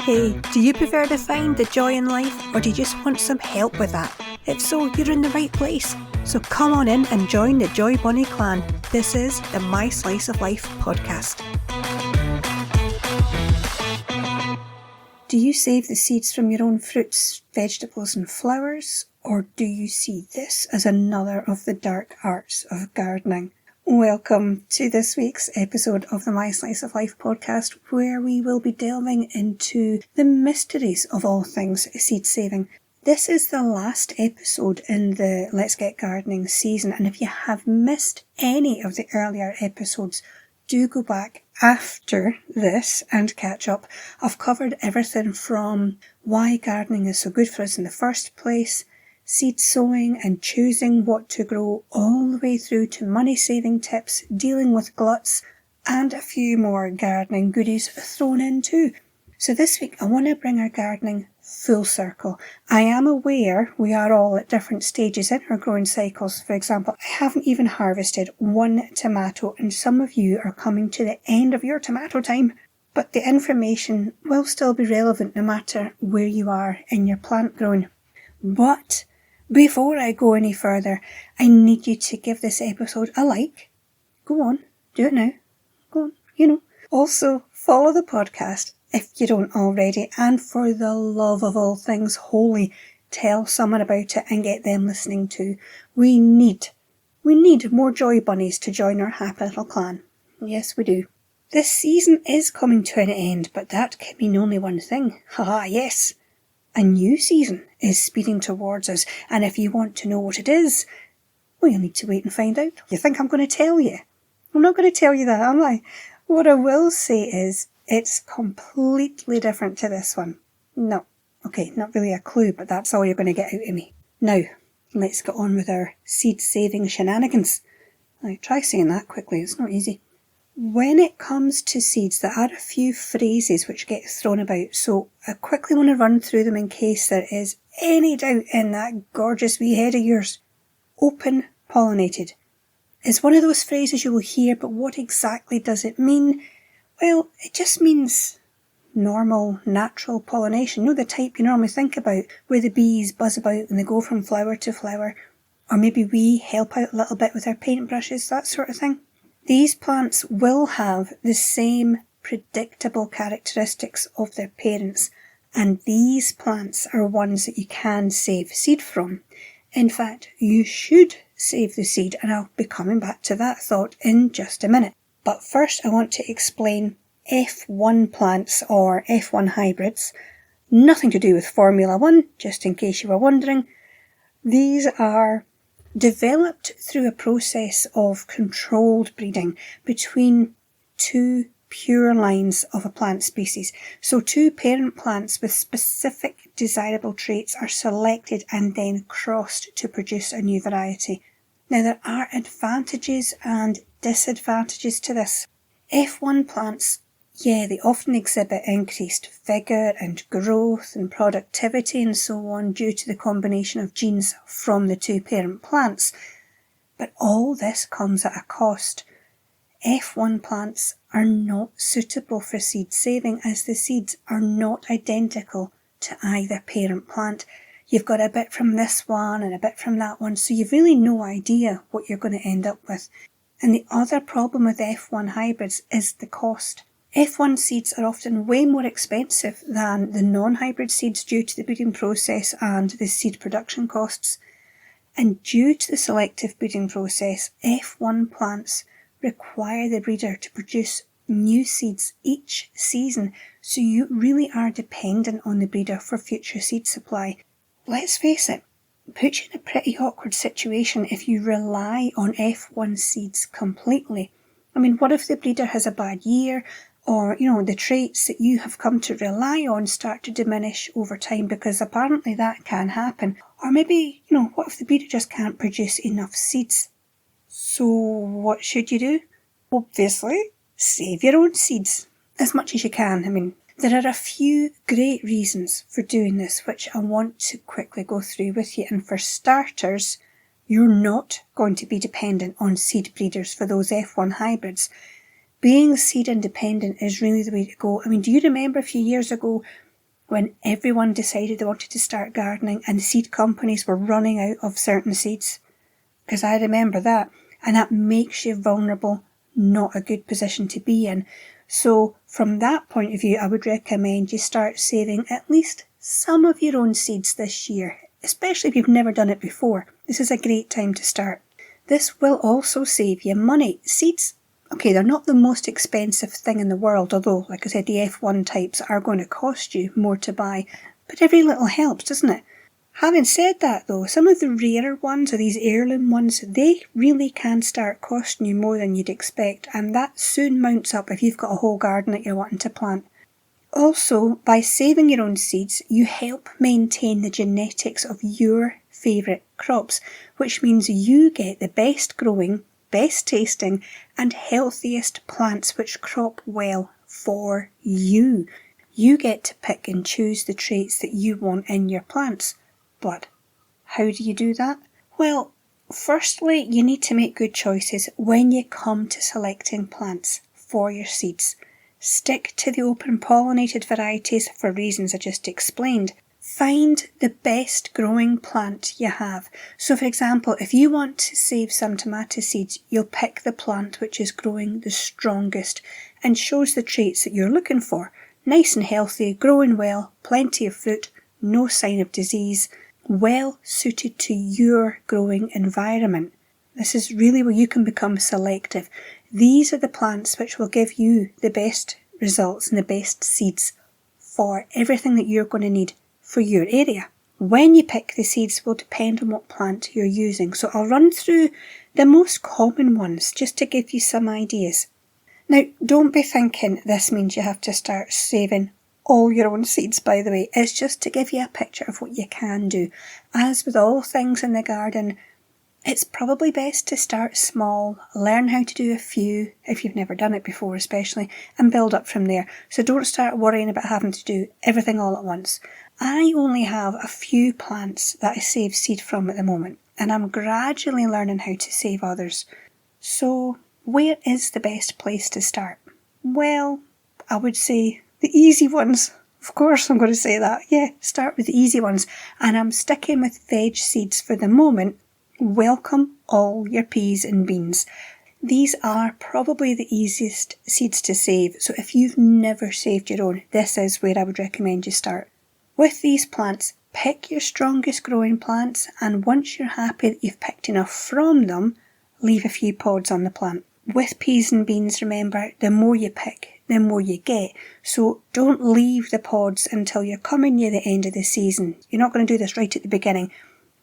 Hey, do you prefer to find the joy in life, or do you just want some help with that? If so, you're in the right place. So come on in and join the Joy Bunny clan. This is the My Slice of Life podcast. Do you save the seeds from your own fruits, vegetables and flowers, or do you see this as another of the dark arts of gardening? Welcome to this week's episode of the My Slice of Life podcast, where we will be delving into the mysteries of all things seed saving. This is the last episode in the Let's Get Gardening season, and if you have missed any of the earlier episodes, do go back after this and catch up. I've covered everything from why gardening is so good for us in the first place, seed sowing and choosing what to grow, all the way through to money saving tips, dealing with gluts, and a few more gardening goodies thrown in too. So this week I want to bring our gardening full circle. I am aware we are all at different stages in our growing cycles. For example, I haven't even harvested one tomato, and some of you are coming to the end of your tomato time. But the information will still be relevant no matter where you are in your plant growing. But before I go any further, I need you to give this episode a like. Go on, do it now. Go on, Also, follow the podcast if you don't already, and for the love of all things holy, tell someone about it and get them listening too. We need more joy bunnies to join our happy little clan. Yes, we do. This season is coming to an end, but that can mean only one thing. Haha, yes. A new season is speeding towards us, and if you want to know what it is, well, you'll need to wait and find out. You think I'm going to tell you? I'm not going to tell you that, am I? What I will say is, it's completely different to this one. No. Okay, not really a clue, but that's all you're going to get out of me. Now, let's get on with our seed-saving shenanigans. Now, try saying that quickly, it's not easy. When it comes to seeds, there are a few phrases which get thrown about, so I quickly want to run through them in case there is any doubt in that gorgeous wee head of yours. Open pollinated is one of those phrases you will hear, but what exactly does it mean? Well, it just means normal, natural pollination. The type you normally think about, where the bees buzz about and they go from flower to flower, or maybe we help out a little bit with our paintbrushes, that sort of thing. These plants will have the same predictable characteristics of their parents, and these plants are ones that you can save seed from. In fact, you should save the seed, and I'll be coming back to that thought in just a minute. But first I want to explain F1 plants, or F1 hybrids. Nothing to do with Formula 1, just in case you were wondering. These are developed through a process of controlled breeding between two pure lines of a plant species. So two parent plants with specific desirable traits are selected and then crossed to produce a new variety. Now, there are advantages and disadvantages to this. F1 plants, they often exhibit increased vigour and growth and productivity and so on due to the combination of genes from the two parent plants. But all this comes at a cost. F1 plants are not suitable for seed saving, as the seeds are not identical to either parent plant. You've got a bit from this one and a bit from that one, so you've really no idea what you're going to end up with. And the other problem with F1 hybrids is the cost. F1 seeds are often way more expensive than the non-hybrid seeds due to the breeding process and the seed production costs. And due to the selective breeding process, F1 plants require the breeder to produce new seeds each season, so you really are dependent on the breeder for future seed supply. Let's face it, it puts you in a pretty awkward situation if you rely on F1 seeds completely. I mean, what if the breeder has a bad year, or, the traits that you have come to rely on start to diminish over time, because apparently that can happen. Or maybe, what if the breeder just can't produce enough seeds? So what should you do? Obviously, save your own seeds as much as you can. I mean, there are a few great reasons for doing this, which I want to quickly go through with you. And for starters, you're not going to be dependent on seed breeders for those F1 hybrids. Being seed independent is really the way to go. I mean, do you remember a few years ago when everyone decided they wanted to start gardening and seed companies were running out of certain seeds? Because I remember that, and that makes you vulnerable, not a good position to be in. So from that point of view, I would recommend you start saving at least some of your own seeds this year, especially if you've never done it before. This is a great time to start. This will also save you money. Seeds, okay, they're not the most expensive thing in the world, although, like I said, the F1 types are going to cost you more to buy, but every little helps, doesn't it? Having said that though, some of the rarer ones, or these heirloom ones, they really can start costing you more than you'd expect, and that soon mounts up if you've got a whole garden that you're wanting to plant. Also, by saving your own seeds, you help maintain the genetics of your favourite crops, which means you get the best growing, best tasting and healthiest plants which crop well for you. You get to pick and choose the traits that you want in your plants. But how do you do that? Well, firstly, you need to make good choices when you come to selecting plants for your seeds. Stick to the open pollinated varieties for reasons I just explained. Find the best growing plant you have. So for example, if you want to save some tomato seeds, you'll pick the plant which is growing the strongest and shows the traits that you're looking for. Nice and healthy, growing well, plenty of fruit, no sign of disease, well suited to your growing environment. This is really where you can become selective. These are the plants which will give you the best results and the best seeds for everything that you're going to need for your area. When you pick the seeds will depend on what plant you're using. So I'll run through the most common ones just to give you some ideas. Now, don't be thinking this means you have to start saving all your own seeds, by the way. It's just to give you a picture of what you can do. As with all things in the garden, it's probably best to start small, learn how to do a few, if you've never done it before especially, and build up from there. So don't start worrying about having to do everything all at once. I only have a few plants that I save seed from at the moment, and I'm gradually learning how to save others. So where is the best place to start? Well, I would say the easy ones. Of course I'm going to say that. Yeah, start with the easy ones. And I'm sticking with veg seeds for the moment. Welcome all your peas and beans. These are probably the easiest seeds to save. So if you've never saved your own, this is where I would recommend you start. With these plants, pick your strongest growing plants, and once you're happy that you've picked enough from them, leave a few pods on the plant. With peas and beans, remember, the more you pick, the more you get. So don't leave the pods until you're coming near the end of the season. You're not going to do this right at the beginning.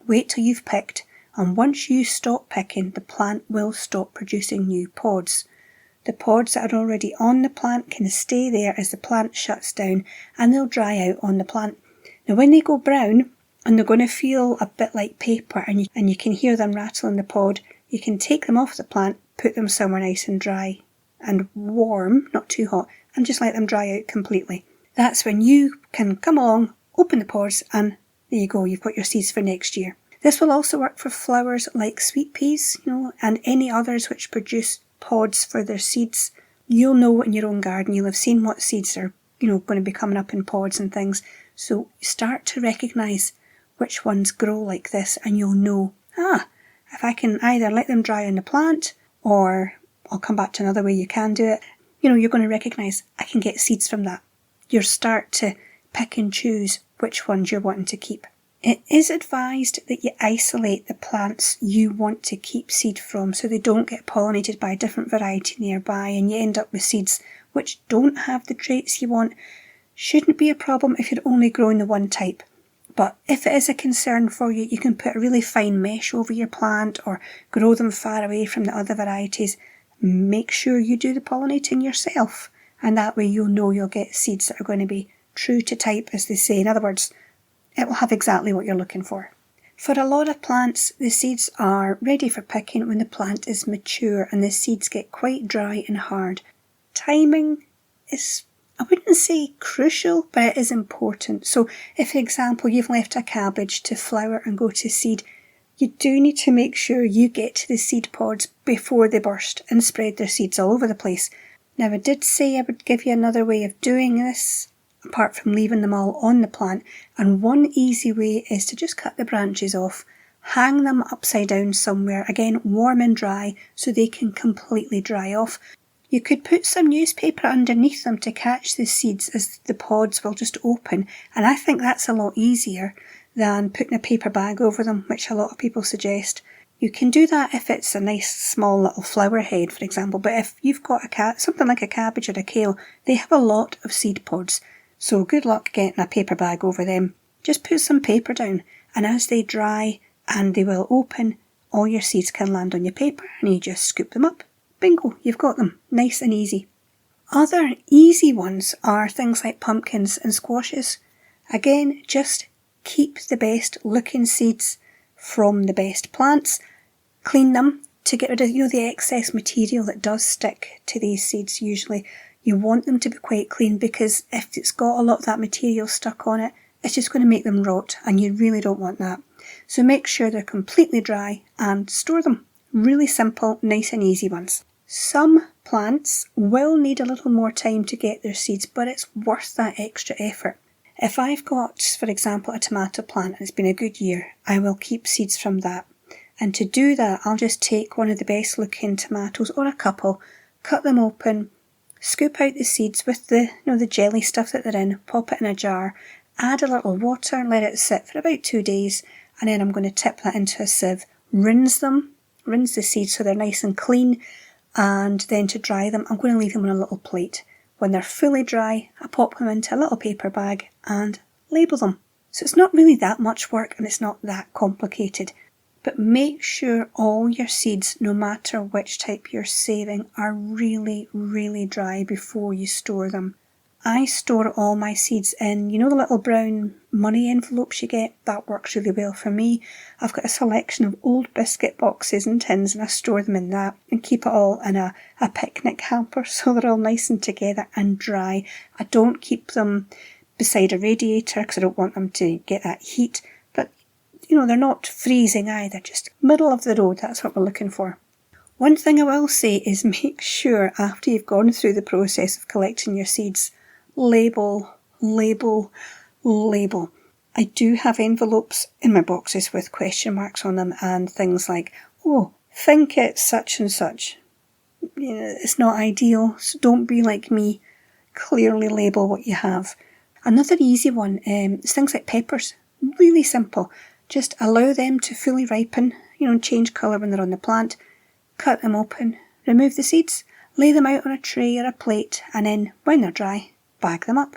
Wait till you've picked, and once you stop picking, the plant will stop producing new pods. The pods that are already on the plant can stay there as the plant shuts down, and they'll dry out on the plant. Now when they go brown, and they're going to feel a bit like paper, and you can hear them rattle in the pod, you can take them off the plant, put them somewhere nice and dry and warm, not too hot, and just let them dry out completely. That's when you can come along, open the pods, and there you go, you've got your seeds for next year. This will also work for flowers like sweet peas, and any others which produce pods for their seeds. You'll know in your own garden, you'll have seen what seeds are, going to be coming up in pods and things. So start to recognise which ones grow like this, and you'll know, if I can either let them dry on the plant, or I'll come back to another way you can do it, you're going to recognise I can get seeds from that. You'll start to pick and choose which ones you're wanting to keep. It is advised that you isolate the plants you want to keep seed from so they don't get pollinated by a different variety nearby and you end up with seeds which don't have the traits you want. Shouldn't be a problem if you're only growing the one type. But if it is a concern for you, you can put a really fine mesh over your plant or grow them far away from the other varieties. Make sure you do the pollinating yourself, and that way you'll know you'll get seeds that are going to be true to type, as they say. In other words, it will have exactly what you're looking for. For a lot of plants, the seeds are ready for picking when the plant is mature and the seeds get quite dry and hard. Timing is, I wouldn't say crucial, but it is important. So if, for example, you've left a cabbage to flower and go to seed, you do need to make sure you get to the seed pods before they burst and spread their seeds all over the place. Now, I did say I would give you another way of doing this, apart from leaving them all on the plant. And one easy way is to just cut the branches off, hang them upside down somewhere, again warm and dry so they can completely dry off. You could put some newspaper underneath them to catch the seeds as the pods will just open, and I think that's a lot easier than putting a paper bag over them, which a lot of people suggest. You can do that if it's a nice small little flower head, for example, but if you've got something like a cabbage or a kale, they have a lot of seed pods, so good luck getting a paper bag over them. Just put some paper down, and as they dry and they will open, all your seeds can land on your paper and you just scoop them up. Bingo, you've got them. Nice and easy. Other easy ones are things like pumpkins and squashes. Again, just keep the best looking seeds from the best plants. Clean them to get rid of the excess material that does stick to these seeds usually. You want them to be quite clean because if it's got a lot of that material stuck on it, it's just going to make them rot and you really don't want that. So make sure they're completely dry and store them. Really simple, nice and easy ones. Some plants will need a little more time to get their seeds, but it's worth that extra effort. If I've got, for example, a tomato plant and it's been a good year, I will keep seeds from that. And to do that, I'll just take one of the best looking tomatoes or a couple, cut them open, scoop out the seeds with the jelly stuff that they're in, pop it in a jar, add a little water and let it sit for about 2 days, and then I'm going to tip that into a sieve, rinse the seeds so they're nice and clean, and then to dry them, I'm going to leave them on a little plate. When they're fully dry, I pop them into a little paper bag and label them. So it's not really that much work and it's not that complicated. But make sure all your seeds, no matter which type you're saving, are really, really dry before you store them. I store all my seeds in, the little brown money envelopes you get? That works really well for me. I've got a selection of old biscuit boxes and tins and I store them in that and keep it all in a picnic hamper so they're all nice and together and dry. I don't keep them beside a radiator because I don't want them to get that heat. But, they're not freezing either, just middle of the road, that's what we're looking for. One thing I will say is make sure after you've gone through the process of collecting your seeds, label, label, label. I do have envelopes in my boxes with question marks on them and things like, think it's such and such. It's not ideal, so don't be like me. Clearly label what you have. Another easy one is things like peppers. Really simple. Just allow them to fully ripen, and change colour when they're on the plant. Cut them open, remove the seeds, lay them out on a tray or a plate, and then, when they're dry, bag them up.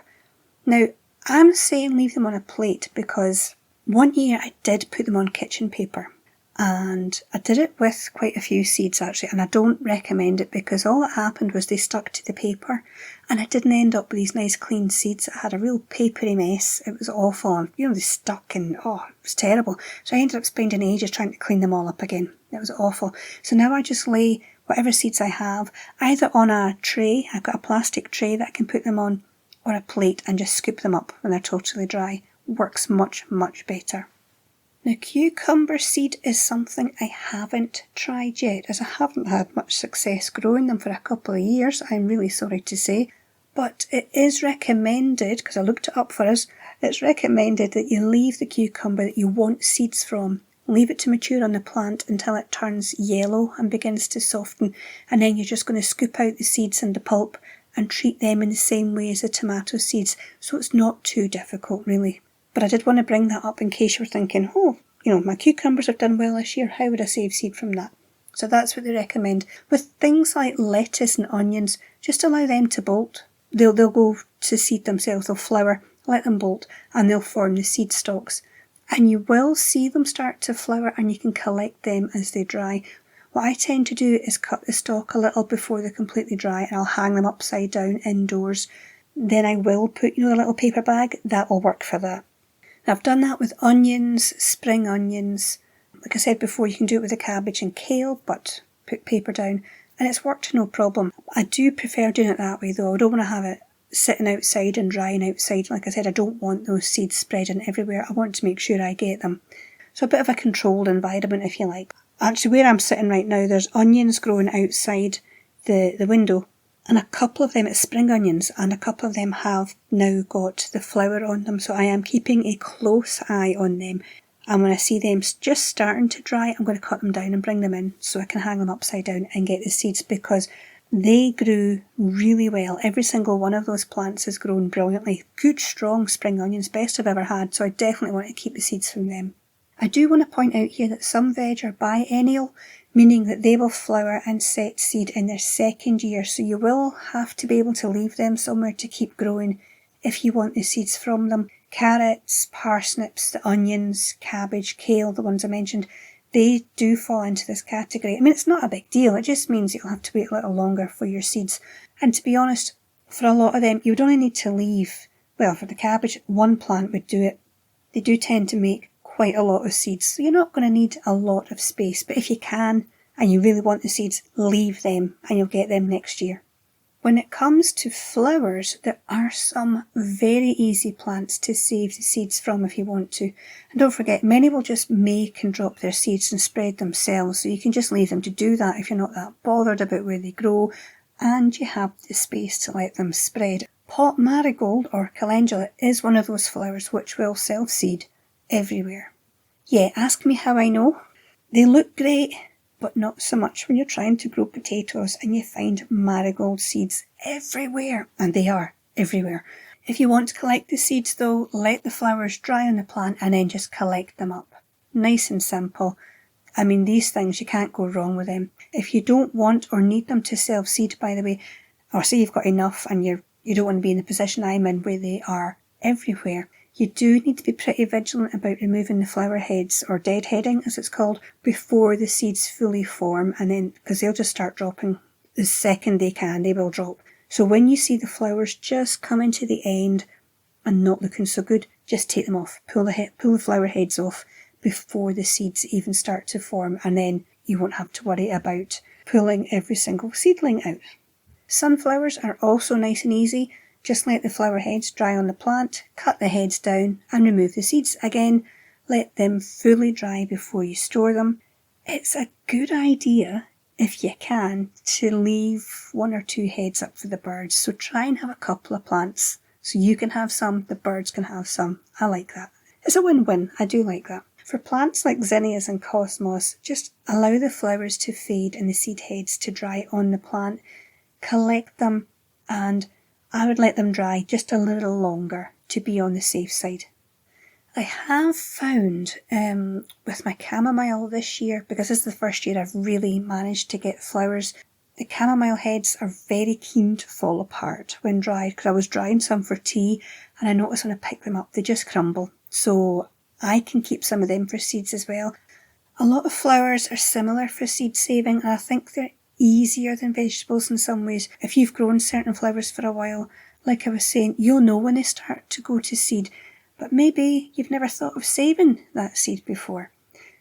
Now, I'm saying leave them on a plate because one year I did put them on kitchen paper and I did it with quite a few seeds actually, and I don't recommend it because all that happened was they stuck to the paper and I didn't end up with these nice clean seeds. I had a real papery mess. It was awful. They stuck and it was terrible. So I ended up spending ages trying to clean them all up again. It was awful. So now I just lay whatever seeds I have either on a tray, I've got a plastic tray that I can put them on, or a plate and just scoop them up when they're totally dry. Works much, much better. Now, cucumber seed is something I haven't tried yet, as I haven't had much success growing them for a couple of years, I'm really sorry to say. But it is recommended, because I looked it up for us, it's recommended that you leave the cucumber that you want seeds from. Leave it to mature on the plant until it turns yellow and begins to soften, and then you're just going to scoop out the seeds and the pulp and treat them in the same way as the tomato seeds, so it's not too difficult really. But I did want to bring that up in case you're thinking, my cucumbers have done well this year, how would I save seed from that? So that's what they recommend. With things like lettuce and onions, just allow them to bolt. They'll go to seed themselves, they'll flower, let them bolt, and they'll form the seed stalks. And you will see them start to flower and you can collect them as they dry. What I tend to do is cut the stalk a little before they're completely dry and I'll hang them upside down indoors. Then I will put, a little paper bag. That will work for that. Now, I've done that with onions, spring onions. Like I said before, you can do it with the cabbage and kale, but put paper down. And it's worked no problem. I do prefer doing it that way though. I don't want to have it sitting outside and drying outside. Like I said, I don't want those seeds spreading everywhere. I want to make sure I get them. So a bit of a controlled environment if you like. Actually, where I'm sitting right now, there's onions growing outside the window. And a couple of them, it's spring onions, and a couple of them have now got the flower on them. So I am keeping a close eye on them. And when I see them just starting to dry, I'm going to cut them down and bring them in so I can hang them upside down and get the seeds, because they grew really well. Every single one of those plants has grown brilliantly. Good, strong spring onions, best I've ever had. So I definitely want to keep the seeds from them. I do want to point out here that some veg are biennial, meaning that they will flower and set seed in their second year. So you will have to be able to leave them somewhere to keep growing if you want the seeds from them. Carrots, parsnips, the onions, cabbage, kale, the ones I mentioned, they do fall into this category. I mean, it's not a big deal. It just means you'll have to wait a little longer for your seeds. And to be honest, for a lot of them, you would only need to leave, well, for the cabbage, one plant would do it. They do tend to make quite a lot of seeds, so you're not going to need a lot of space. But if you can, and you really want the seeds, leave them and you'll get them next year. When it comes to flowers, there are some very easy plants to save the seeds from if you want to. And don't forget, many will just make and drop their seeds and spread themselves, so you can just leave them to do that if you're not that bothered about where they grow and you have the space to let them spread. Pot marigold or calendula is one of those flowers which will self-seed everywhere. Yeah, ask me how I know. They look great, but not so much when you're trying to grow potatoes and you find marigold seeds everywhere, and they are everywhere. If you want to collect the seeds though, let the flowers dry on the plant and then just collect them up. Nice and simple. I mean, these things, you can't go wrong with them. If you don't want or need them to self-seed, by the way, or say you've got enough and you don't want to be in the position I'm in where they are everywhere, you do need to be pretty vigilant about removing the flower heads, or deadheading as it's called, before the seeds fully form, and then, because they'll just start dropping the second they can, they will drop. So when you see the flowers just coming to the end and not looking so good, just take them off, pull the flower heads off before the seeds even start to form, and then you won't have to worry about pulling every single seedling out. Sunflowers are also nice and easy. Just let the flower heads dry on the plant, cut the heads down and remove the seeds. Again, let them fully dry before you store them. It's a good idea, if you can, to leave one or two heads up for the birds. So try and have a couple of plants. So you can have some, the birds can have some. I like that. It's a win-win. I do like that. For plants like zinnias and cosmos, just allow the flowers to fade and the seed heads to dry on the plant. Collect them, and I would let them dry just a little longer to be on the safe side. I have found with my chamomile this year, because this is the first year I've really managed to get flowers, the chamomile heads are very keen to fall apart when dried, because I was drying some for tea and I noticed when I pick them up they just crumble. So I can keep some of them for seeds as well. A lot of flowers are similar for seed saving, and I think they're easier than vegetables in some ways. If you've grown certain flowers for a while, like I was saying, you'll know when they start to go to seed, but maybe you've never thought of saving that seed before.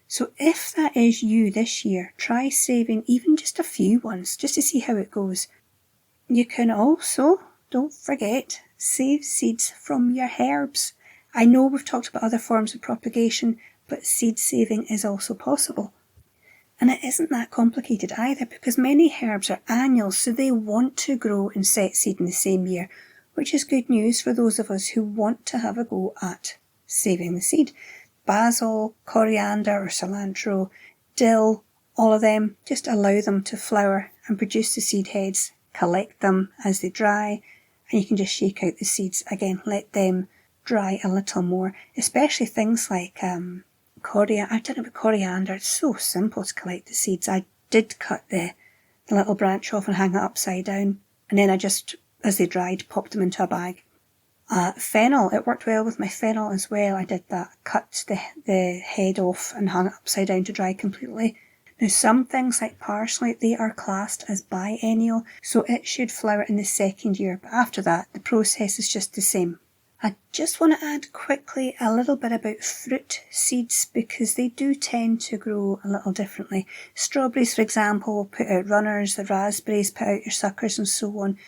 So if that is you this year, try saving even just a few ones, just to see how it goes. You can also, don't forget, save seeds from your herbs. I know we've talked about other forms of propagation, but seed saving is also possible. And it isn't that complicated either, because many herbs are annuals, so they want to grow and set seed in the same year, which is good news for those of us who want to have a go at saving the seed. Basil, coriander or cilantro, dill, all of them, just allow them to flower and produce the seed heads, collect them as they dry, and you can just shake out the seeds. Again, let them dry a little more, especially things like coriander. I've done it with coriander. It's so simple to collect the seeds. I did cut the little branch off and hang it upside down, and then I just, as they dried, popped them into a bag. Fennel, it worked well with my fennel as well. I did that, cut the head off and hung it upside down to dry completely. Now some things like parsley, they are classed as biennial, so it should flower in the second year, but after that the process is just the same. I just want to add quickly a little bit about fruit seeds, because they do tend to grow a little differently. Strawberries, for example, will put out runners, the raspberries put out your suckers and so on.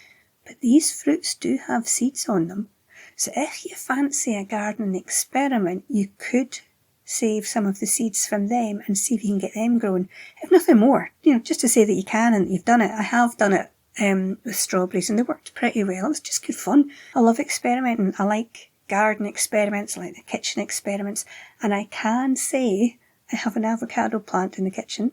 But these fruits do have seeds on them. So if you fancy a gardening experiment, you could save some of the seeds from them and see if you can get them growing. If nothing more, just to say that you can and you've done it. I have done it with strawberries, and they worked pretty well. It was just good fun. I love experimenting. I like garden experiments, I like the kitchen experiments, and I can say I have an avocado plant in the kitchen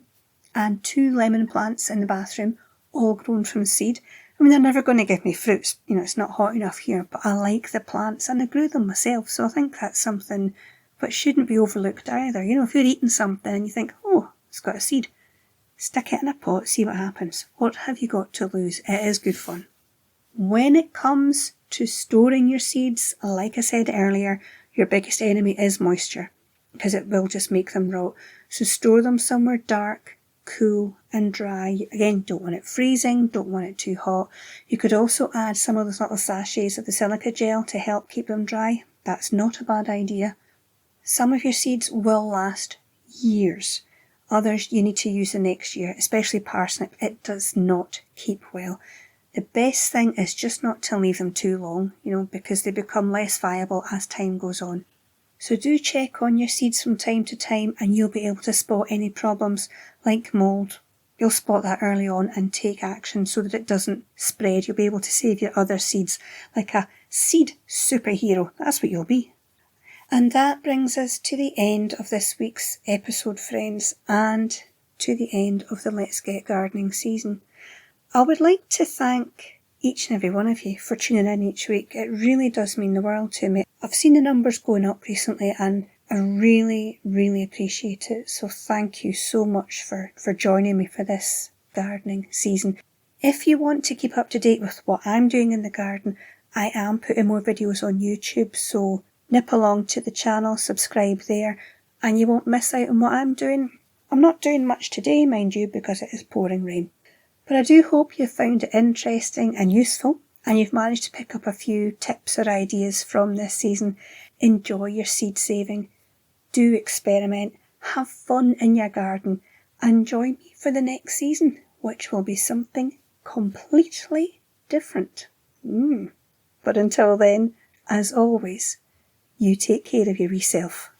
and 2 lemon plants in the bathroom, all grown from seed. I mean, they're never going to give me fruits. You know, it's not hot enough here, but I like the plants and I grew them myself. So I think that's something that shouldn't be overlooked either. You know, if you're eating something and you think, oh, it's got a seed, stick it in a pot, see what happens. What have you got to lose? It is good fun. When it comes to storing your seeds, like I said earlier, your biggest enemy is moisture, because it will just make them rot. So store them somewhere dark, cool and dry. Again, don't want it freezing, don't want it too hot. You could also add some of those little sachets of the silica gel to help keep them dry. That's not a bad idea. Some of your seeds will last years. Others you need to use the next year, especially parsnip. It does not keep well. The best thing is just not to leave them too long, because they become less viable as time goes on. So do check on your seeds from time to time and you'll be able to spot any problems like mould. You'll spot that early on and take action so that it doesn't spread. You'll be able to save your other seeds like a seed superhero. That's what you'll be. And that brings us to the end of this week's episode, friends, and to the end of the Let's Get Gardening season. I would like to thank each and every one of you for tuning in each week. It really does mean the world to me. I've seen the numbers going up recently and I really, really appreciate it. So thank you so much for joining me for this gardening season. If you want to keep up to date with what I'm doing in the garden, I am putting more videos on YouTube, so nip along to the channel, subscribe there, and you won't miss out on what I'm doing. I'm not doing much today, mind you, because it is pouring rain. But I do hope you found it interesting and useful, and you've managed to pick up a few tips or ideas from this season. Enjoy your seed saving, do experiment, have fun in your garden, and join me for the next season, which will be something completely different. But until then, as always, you take care of your wee self.